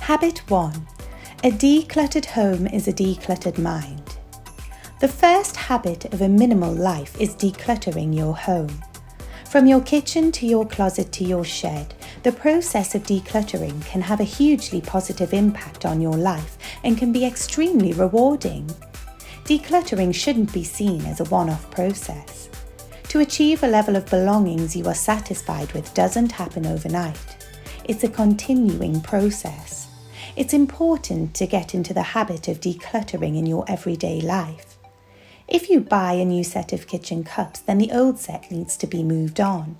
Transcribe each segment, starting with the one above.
Habit 1. A decluttered home is a decluttered mind. The first habit of a minimal life is decluttering your home. From your kitchen to your closet to your shed, the process of decluttering can have a hugely positive impact on your life and can be extremely rewarding. Decluttering shouldn't be seen as a one-off process. To achieve a level of belongings you are satisfied with doesn't happen overnight. It's a continuing process. It's important to get into the habit of decluttering in your everyday life. If you buy a new set of kitchen cups, then the old set needs to be moved on.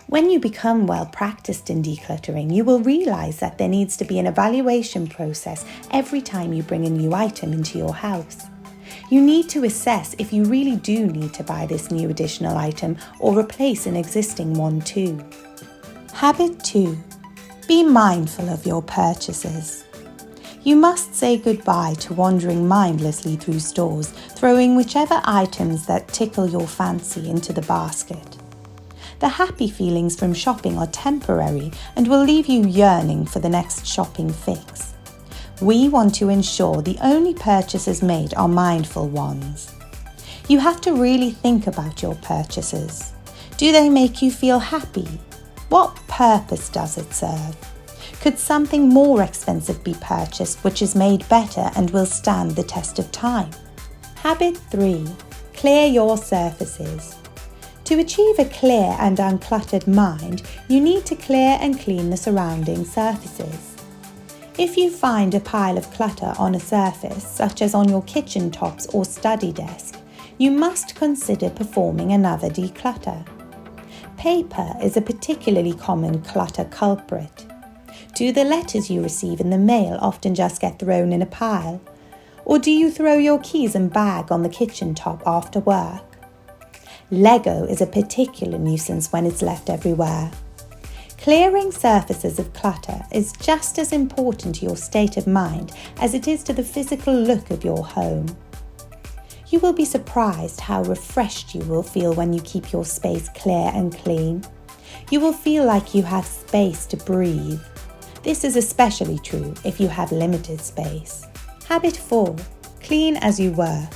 When you become well practiced in decluttering, you will realize that there needs to be an evaluation process every time you bring a new item into your house. You need to assess if you really do need to buy this new additional item or replace an existing one too. Habit 2. Be mindful of your purchases. You must say goodbye to wandering mindlessly through stores, throwing whichever items that tickle your fancy into the basket. The happy feelings from shopping are temporary and will leave you yearning for the next shopping fix. We want to ensure the only purchases made are mindful ones. You have to really think about your purchases. Do they make you feel happy? What purpose does it serve? Could something more expensive be purchased which is made better and will stand the test of time? Habit 3. Clear your surfaces. To achieve a clear and uncluttered mind, you need to clear and clean the surrounding surfaces. If you find a pile of clutter on a surface, such as on your kitchen tops or study desk, you must consider performing another declutter. Paper is a particularly common clutter culprit. Do the letters you receive in the mail often just get thrown in a pile? Or do you throw your keys and bag on the kitchen top after work? Lego is a particular nuisance when it's left everywhere. Clearing surfaces of clutter is just as important to your state of mind as it is to the physical look of your home. You will be surprised how refreshed you will feel when you keep your space clear and clean. You will feel like you have space to breathe. This is especially true if you have limited space. Habit 4. Clean as you work.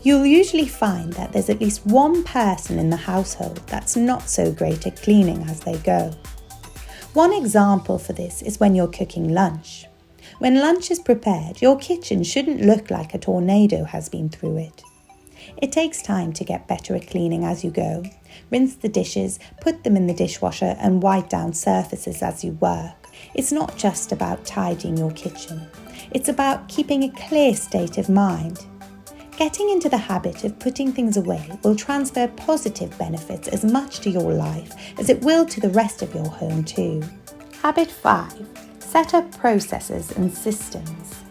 You'll usually find that there's at least one person in the household that's not so great at cleaning as they go. One example for this is when you're cooking lunch. When lunch is prepared, your kitchen shouldn't look like a tornado has been through it. It takes time to get better at cleaning as you go. Rinse the dishes, put them in the dishwasher and wipe down surfaces as you work. It's not just about tidying your kitchen. It's about keeping a clear state of mind. Getting into the habit of putting things away will transfer positive benefits as much to your life as it will to the rest of your home too. Habit 5. Set up processes and systems.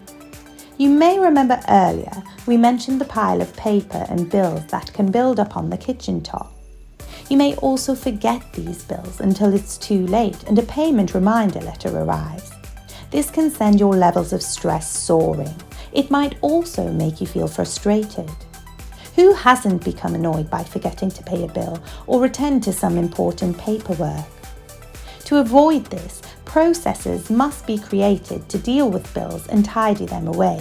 You may remember earlier we mentioned the pile of paper and bills that can build up on the kitchen top. You may also forget these bills until it's too late and a payment reminder letter arrives. This can send your levels of stress soaring. It might also make you feel frustrated. Who hasn't become annoyed by forgetting to pay a bill or attend to some important paperwork? To avoid this, processes must be created to deal with bills and tidy them away.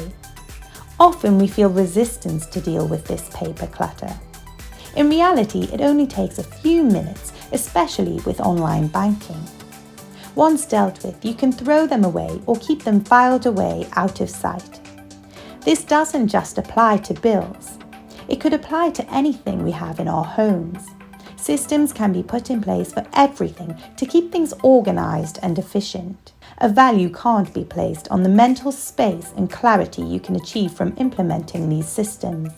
Often we feel resistance to deal with this paper clutter. In reality, it only takes a few minutes, especially with online banking. Once dealt with, you can throw them away or keep them filed away out of sight. This doesn't just apply to bills. It could apply to anything we have in our homes. Systems can be put in place for everything to keep things organized and efficient. A value can't be placed on the mental space and clarity you can achieve from implementing these systems.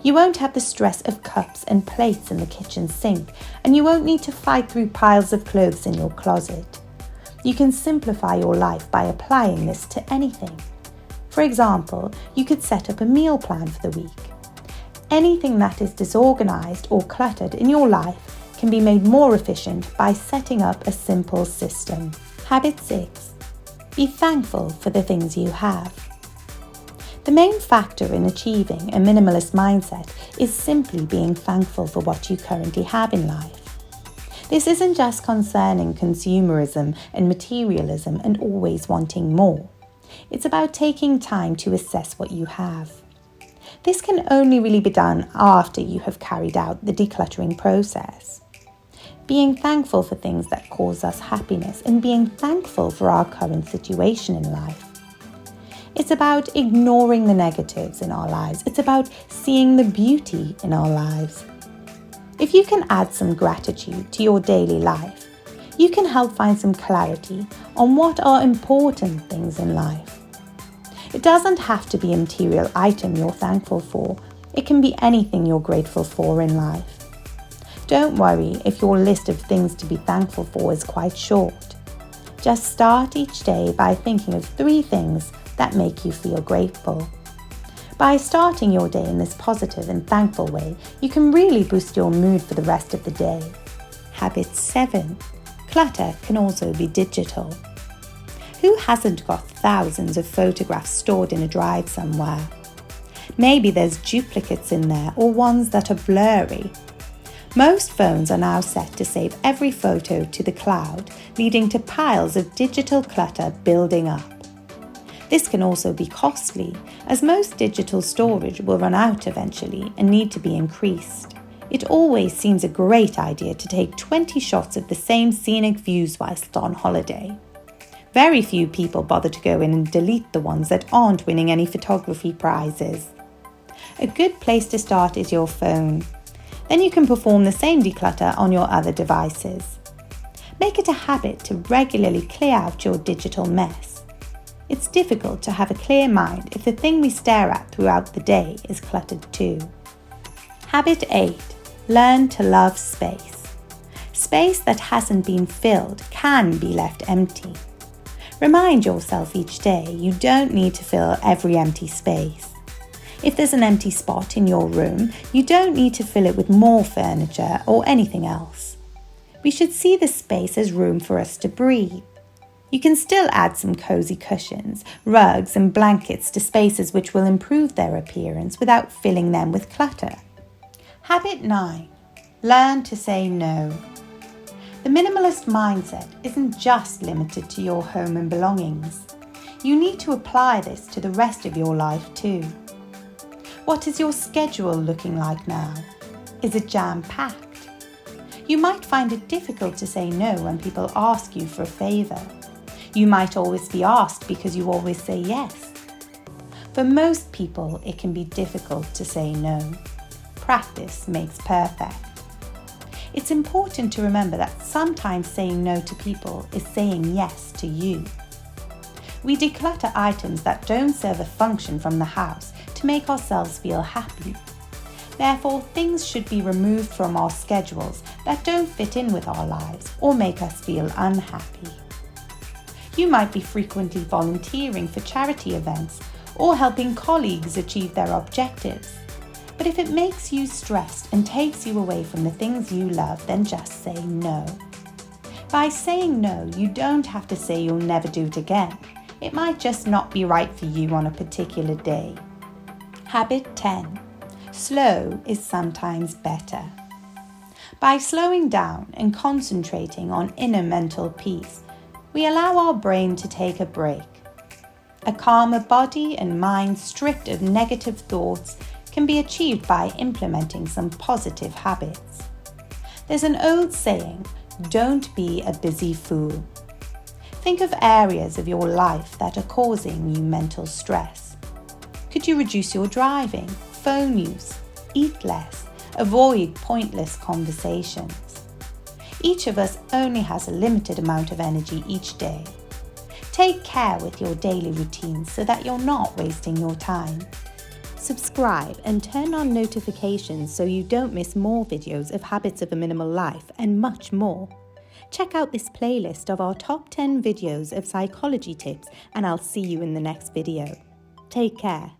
You won't have the stress of cups and plates in the kitchen sink, and you won't need to fight through piles of clothes in your closet. You can simplify your life by applying this to anything. For example, you could set up a meal plan for the week. Anything that is disorganized or cluttered in your life can be made more efficient by setting up a simple system. Habit 6. Be thankful for the things you have. The main factor in achieving a minimalist mindset is simply being thankful for what you currently have in life. This isn't just concerning consumerism and materialism and always wanting more. It's about taking time to assess what you have. This can only really be done after you have carried out the decluttering process. Being thankful for things that cause us happiness and being thankful for our current situation in life. It's about ignoring the negatives in our lives. It's about seeing the beauty in our lives. If you can add some gratitude to your daily life, you can help find some clarity on what are important things in life. It doesn't have to be a material item you're thankful for. It can be anything you're grateful for in life. Don't worry if your list of things to be thankful for is quite short. Just start each day by thinking of 3 things that make you feel grateful. By starting your day in this positive and thankful way, you can really boost your mood for the rest of the day. Habit 7. Clutter can also be digital. Who hasn't got thousands of photographs stored in a drive somewhere? Maybe there's duplicates in there or ones that are blurry. Most phones are now set to save every photo to the cloud, leading to piles of digital clutter building up. This can also be costly, as most digital storage will run out eventually and need to be increased. It always seems a great idea to take 20 shots of the same scenic views whilst on holiday. Very few people bother to go in and delete the ones that aren't winning any photography prizes. A good place to start is your phone. Then you can perform the same declutter on your other devices. Make it a habit to regularly clear out your digital mess. It's difficult to have a clear mind if the thing we stare at throughout the day is cluttered too. Habit 8. Learn to love space. Space that hasn't been filled can be left empty. Remind yourself each day you don't need to fill every empty space. If there's an empty spot in your room, you don't need to fill it with more furniture or anything else. We should see the space as room for us to breathe. You can still add some cozy cushions, rugs and blankets to spaces which will improve their appearance without filling them with clutter. Habit 9. Learn to say no. The minimalist mindset isn't just limited to your home and belongings. You need to apply this to the rest of your life too. What is your schedule looking like now? Is it jam-packed? You might find it difficult to say no when people ask you for a favour. You might always be asked because you always say yes. For most people, it can be difficult to say no. Practice makes perfect. It's important to remember that sometimes saying no to people is saying yes to you. We declutter items that don't serve a function from the house to make ourselves feel happy. Therefore, things should be removed from our schedules that don't fit in with our lives or make us feel unhappy. You might be frequently volunteering for charity events or helping colleagues achieve their objectives. But if it makes you stressed and takes you away from the things you love, then just say no. By saying no, you don't have to say you'll never do it again. It might just not be right for you on a particular day. Habit 10. Slow is sometimes better. By slowing down and concentrating on inner mental peace, we allow our brain to take a break. A calmer body and mind stripped of negative thoughts can be achieved by implementing some positive habits. There's an old saying, don't be a busy fool. Think of areas of your life that are causing you mental stress. Could you reduce your driving, phone use, eat less, avoid pointless conversations? Each of us only has a limited amount of energy each day. Take care with your daily routines so that you're not wasting your time. Subscribe and turn on notifications so you don't miss more videos of habits of a minimal life and much more. Check out this playlist of our top 10 videos of psychology tips and I'll see you in the next video. Take care.